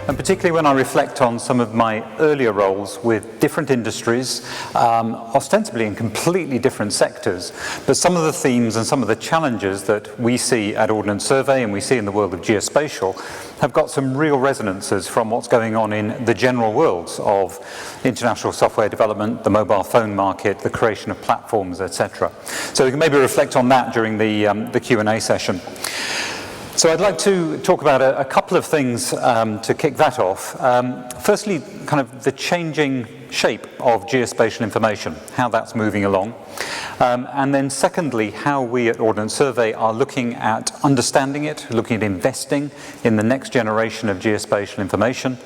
and particularly when I reflect on some of my earlier roles with different industries, ostensibly in completely different sectors, but some of the themes and some of the challenges that we see at Ordnance Survey and we see in the world of geospatial have got some real resonances from what's going on in the general worlds of international software development, the mobile phone market, the creation of platforms, etc. So we can maybe reflect on that during the Q&A session. So I'd like to talk about a couple of things to kick that off. Firstly, kind of the changing shape of geospatial information, how that's moving along. And then secondly, how we at Ordnance Survey are looking at understanding it, looking at investing in the next generation of geospatial information,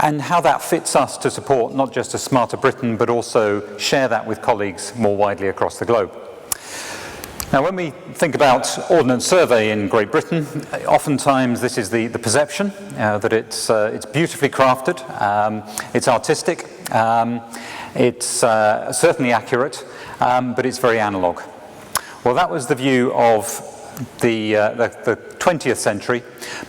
and how that fits us to support not just a smarter Britain, but also share that with colleagues more widely across the globe. Now, when we think about Ordnance Survey in Great Britain, oftentimes this is the perception that it's beautifully crafted, it's artistic, it's certainly accurate, but it's very analogue. Well, that was the view of the 20th century,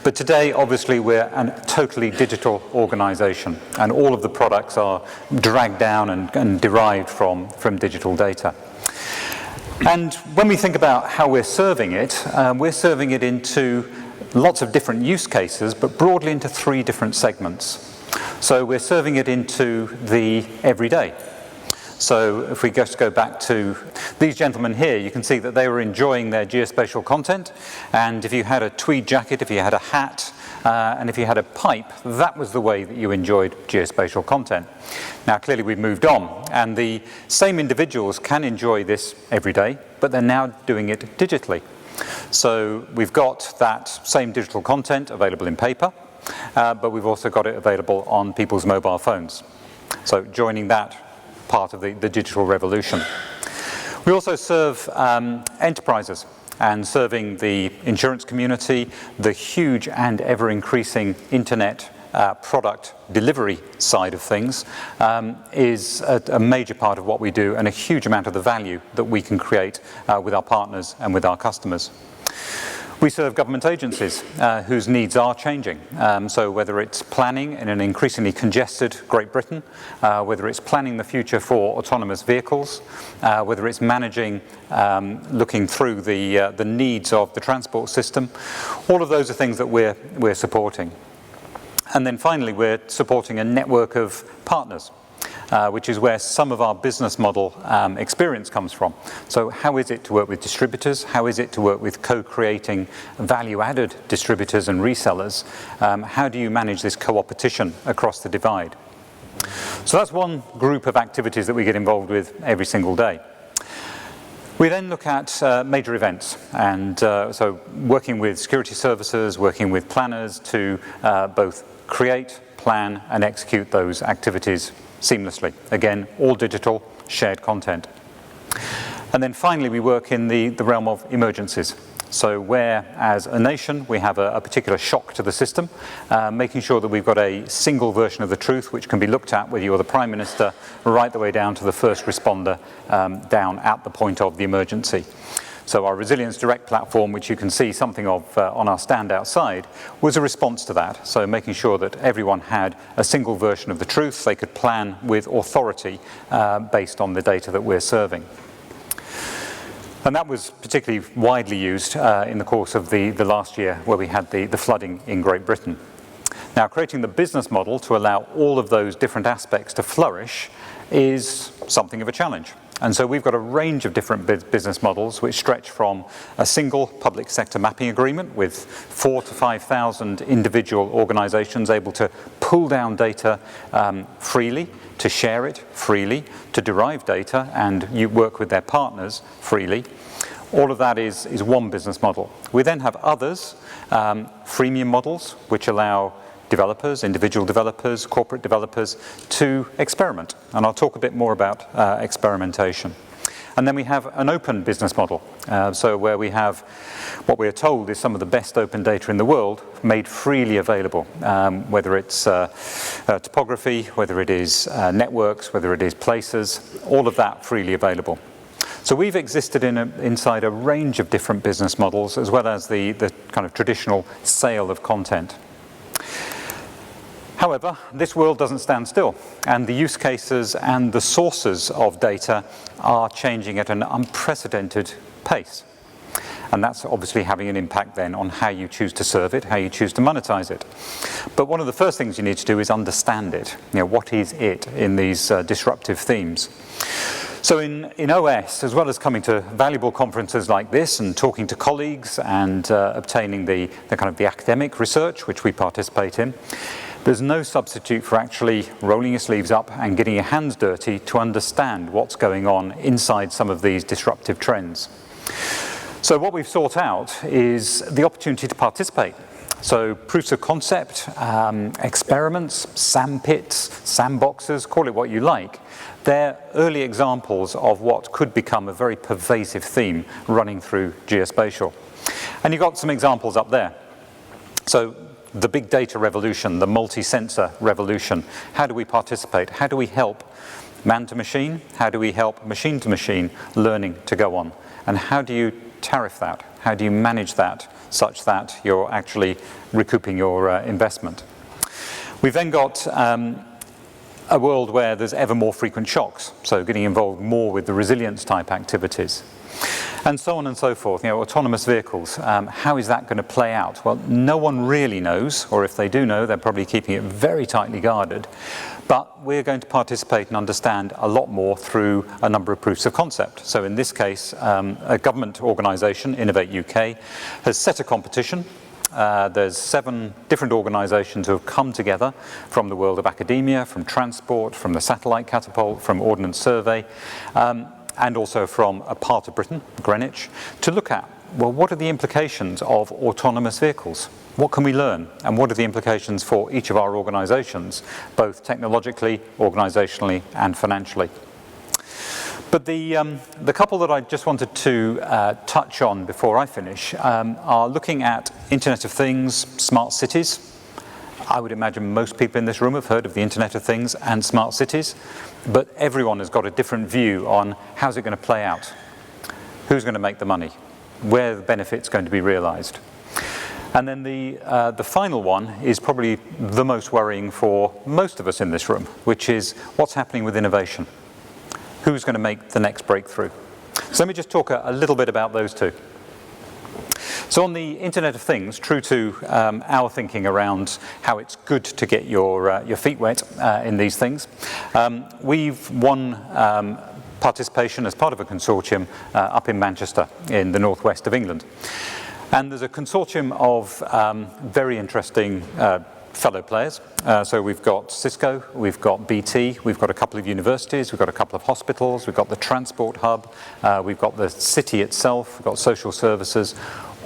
but today obviously we're a totally digital organisation, and all of the products are dragged down and derived from digital data. And when we think about how we're serving it into lots of different use cases, but broadly into 3 different segments. So we're serving it into the everyday. So if we just go back to these gentlemen here, you can see that they were enjoying their geospatial content. And if you had a tweed jacket, if you had a hat, and if you had a pipe, that was the way that you enjoyed geospatial content. Now, clearly we've moved on, and the same individuals can enjoy this every day, but they're now doing it digitally. So we've got that same digital content available in paper, but we've also got it available on people's mobile phones. So joining that part of the digital revolution. We also serve enterprises, and serving the insurance community, the huge and ever-increasing internet product delivery side of things is a major part of what we do, and a huge amount of the value that we can create with our partners and with our customers. We serve government agencies whose needs are changing. So whether it's planning in an increasingly congested Great Britain, whether it's planning the future for autonomous vehicles, whether it's managing, looking through the needs of the transport system, all of those are things that we're supporting. And then finally, we're supporting a network of partners, which is where some of our business model experience comes from. So how is it to work with distributors? How is it to work with co-creating value-added distributors and resellers? How do you manage this co-opetition across the divide? So that's one group of activities that we get involved with every single day. We then look at major events, and so working with security services, working with planners to both create, plan and execute those activities seamlessly. Again, all digital, shared content. And then finally, we work in the realm of emergencies. So where, as a nation, we have a particular shock to the system, making sure that we've got a single version of the truth which can be looked at, whether you're the Prime Minister, right the way down to the first responder, down at the point of the emergency. So our Resilience Direct platform, which you can see something of on our stand outside, was a response to that. So making sure that everyone had a single version of the truth, they could plan with authority based on the data that we're serving. And that was particularly widely used in the course of the last year where we had the flooding in Great Britain. Now, creating the business model to allow all of those different aspects to flourish is something of a challenge. And so we've got a range of different business models which stretch from a single public sector mapping agreement with 4,000 to 5,000 individual organisations able to pull down data freely, to share it freely, to derive data, and you work with their partners freely. All of that is one business model. We then have others, freemium models, which allow developers, individual developers, corporate developers to experiment. And I'll talk a bit more about experimentation. And then we have an open business model. So where we have what we are told is some of the best open data in the world made freely available, whether it's topography, whether it is networks, whether it is places, all of that freely available. So we've existed inside a range of different business models, as well as the kind of traditional sale of content. However, this world doesn't stand still, and the use cases and the sources of data are changing at an unprecedented pace. And that's obviously having an impact then on how you choose to serve it, how you choose to monetize it. But one of the first things you need to do is understand it. What is it in these disruptive themes? So in OS, as well as coming to valuable conferences like this and talking to colleagues and obtaining the kind of the academic research which we participate in, there's no substitute for actually rolling your sleeves up and getting your hands dirty to understand what's going on inside some of these disruptive trends. So what we've sought out is the opportunity to participate. So proofs of concept, experiments, sandpits, sandboxes, call it what you like. They're early examples of what could become a very pervasive theme running through geospatial. And you've got some examples up there. So the big data revolution, the multi-sensor revolution. How do we participate? How do we help man to machine? How do we help machine to machine learning to go on? And how do you tariff that? How do you manage that such that you're actually recouping your investment? We've then got a world where there's ever more frequent shocks, so getting involved more with the resilience type activities. And so on and so forth. Autonomous vehicles, how is that going to play out? Well, no one really knows, or if they do know, they're probably keeping it very tightly guarded. But we're going to participate and understand a lot more through a number of proofs of concept. So in this case, a government organisation, Innovate UK, has set a competition. There's 7 different organisations who have come together from the world of academia, from transport, from the satellite catapult, from Ordnance Survey, and also from a part of Britain, Greenwich, to look at, well, what are the implications of autonomous vehicles? What can we learn? And what are the implications for each of our organisations, both technologically, organisationally, and financially? But the couple that I just wanted to touch on before I finish are looking at Internet of Things, smart cities. I would imagine most people in this room have heard of the Internet of Things and smart cities, but everyone has got a different view on how's it going to play out, who's going to make the money, where the benefit's going to be realised. And then the final one is probably the most worrying for most of us in this room, which is what's happening with innovation. Who's going to make the next breakthrough? So let me just talk a little bit about those two. So on the Internet of Things, true to our thinking around how it's good to get your feet wet in these things, we've won participation as part of a consortium up in Manchester in the northwest of England. And there's a consortium of very interesting fellow players. So we've got Cisco, we've got BT, we've got a couple of universities, we've got a couple of hospitals, we've got the transport hub, we've got the city itself, we've got social services,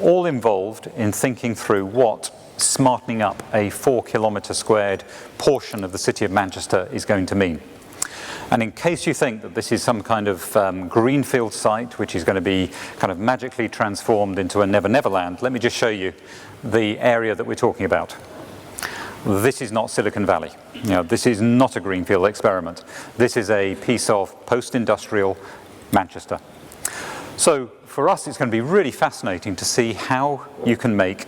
all involved in thinking through what smartening up a 4 kilometre squared portion of the city of Manchester is going to mean. And in case you think that this is some kind of greenfield site which is going to be kind of magically transformed into a Never Never Land, let me just show you the area that we're talking about. This is not Silicon Valley. This is not a greenfield experiment. This is a piece of post-industrial Manchester. So for us, it's going to be really fascinating to see how you can make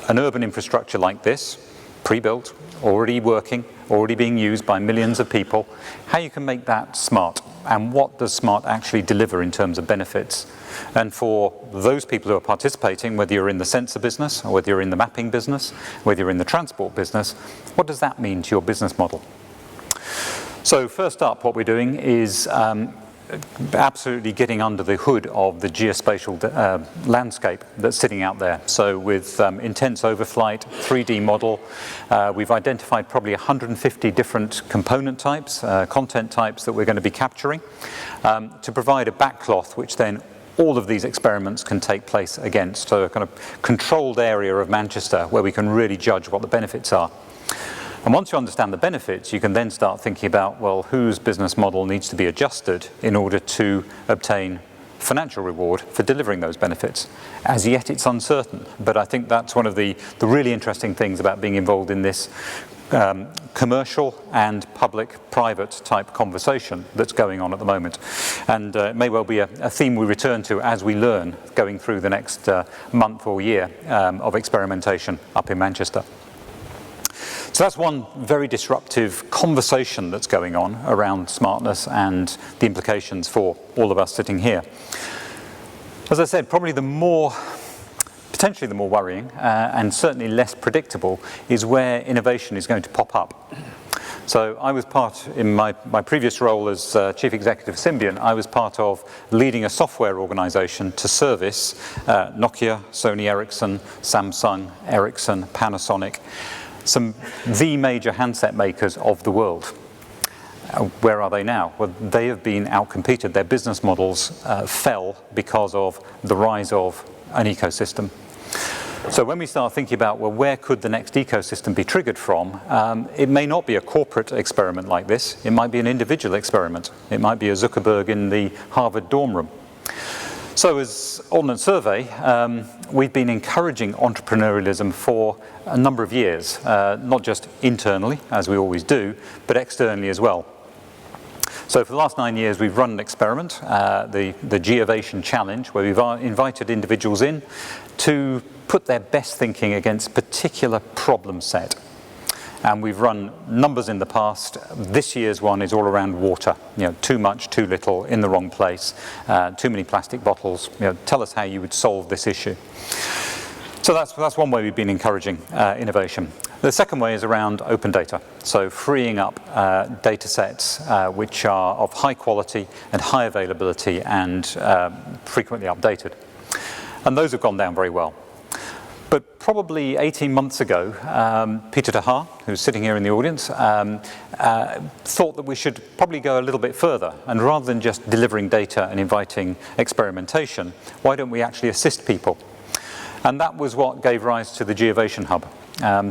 an urban infrastructure like this, pre-built, already working, already being used by millions of people, how you can make that smart, and what does smart actually deliver in terms of benefits. And for those people who are participating, whether you're in the sensor business, or whether you're in the mapping business, whether you're in the transport business, what does that mean to your business model? So first up, what we're doing is absolutely getting under the hood of the geospatial landscape that's sitting out there. So with intense overflight, 3D model, we've identified probably 150 different component types, content types that we're going to be capturing to provide a backcloth which then all of these experiments can take place against. So a kind of controlled area of Manchester where we can really judge what the benefits are. And once you understand the benefits, you can then start thinking about, well, whose business model needs to be adjusted in order to obtain financial reward for delivering those benefits. As yet, it's uncertain, but I think that's one of the really interesting things about being involved in this commercial and public-private type conversation that's going on at the moment. And it may well be a theme we return to as we learn going through the next month or year of experimentation up in Manchester. So that's one very disruptive conversation that's going on around smartness and the implications for all of us sitting here. As I said, probably potentially the more worrying and certainly less predictable is where innovation is going to pop up. So I was part, in my previous role as Chief Executive of Symbiont, I was part of leading a software organization to service Nokia, Sony Ericsson, Samsung, Ericsson, Panasonic, the major handset makers of the world. Where are they now? Well, they have been outcompeted. Their business models fell because of the rise of an ecosystem. So when we start thinking about, well, where could the next ecosystem be triggered from, it may not be a corporate experiment like this. It might be an individual experiment. It might be a Zuckerberg in the Harvard dorm room. So as Ordnance Survey, we've been encouraging entrepreneurialism for a number of years, not just internally, as we always do, but externally as well. So for the last 9 years, we've run an experiment, the Geospatial Challenge, where we've invited individuals in to put their best thinking against a particular problem set. And we've run numbers in the past. This year's one is all around water. Too much, too little, in the wrong place, too many plastic bottles. Tell us how you would solve this issue. So that's one way we've been encouraging innovation. The second way is around open data. So freeing up data sets which are of high quality and high availability and frequently updated. And those have gone down very well. But probably 18 months ago, Peter Tahar, who's sitting here in the audience, thought that we should probably go a little bit further. And rather than just delivering data and inviting experimentation, why don't we actually assist people? And that was what gave rise to the Geospatial Hub.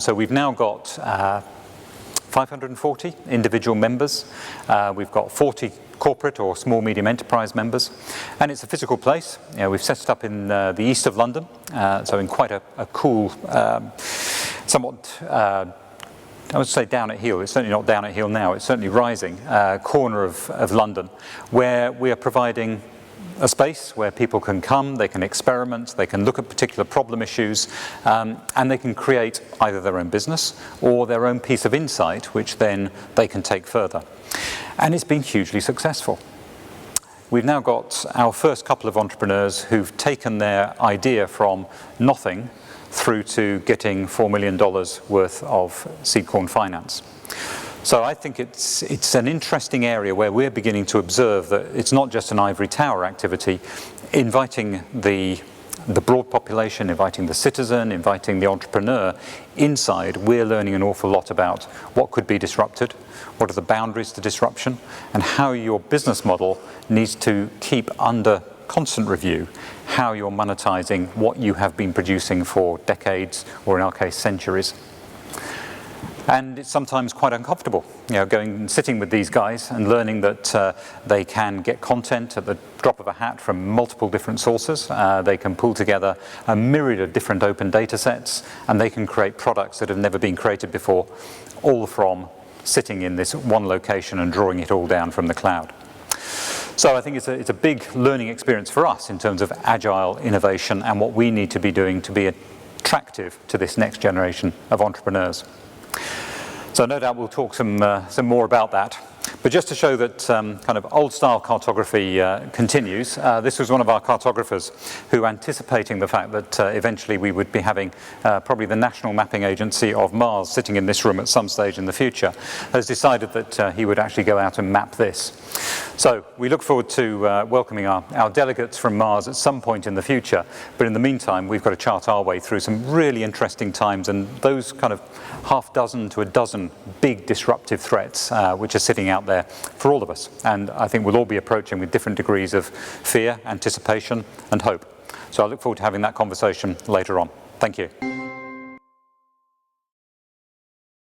So we've now got 540 individual members. We've got 40 corporate or small medium enterprise members, and it's a physical place. We've set it up in the east of London, so in quite a cool, somewhat I would say down at heel. It's certainly not down at heel now, it's certainly rising, corner of London, where we are providing a space where people can come, they can experiment, they can look at particular problem issues, and they can create either their own business or their own piece of insight, which then they can take further. And it's been hugely successful. We've now got our first couple of entrepreneurs who've taken their idea from nothing through to getting $4 million worth of seed corn finance. So I think it's an interesting area where we're beginning to observe that it's not just an ivory tower activity, inviting the broad population, inviting the citizen, inviting the entrepreneur inside. We're learning an awful lot about what could be disrupted, what are the boundaries to disruption, and how your business model needs to keep under constant review, how you're monetizing what you have been producing for decades, or in our case, centuries. And it's sometimes quite uncomfortable, going and sitting with these guys and learning that they can get content at the drop of a hat from multiple different sources. They can pull together a myriad of different open data sets, and they can create products that have never been created before, all from sitting in this one location and drawing it all down from the cloud. So I think it's a big learning experience for us in terms of agile innovation and what we need to be doing to be attractive to this next generation of entrepreneurs. So no doubt we'll talk some more about that. But just to show that kind of old-style cartography continues, this was one of our cartographers who, anticipating the fact that eventually we would be having probably the National Mapping Agency of Mars sitting in this room at some stage in the future, has decided that he would actually go out and map this. So we look forward to welcoming our delegates from Mars at some point in the future. But in the meantime, we've got to chart our way through some really interesting times and those kind of half dozen to a dozen big disruptive threats which are sitting out there for all of us. And I think we'll all be approaching with different degrees of fear, anticipation, and hope. So I look forward to having that conversation later on. Thank you.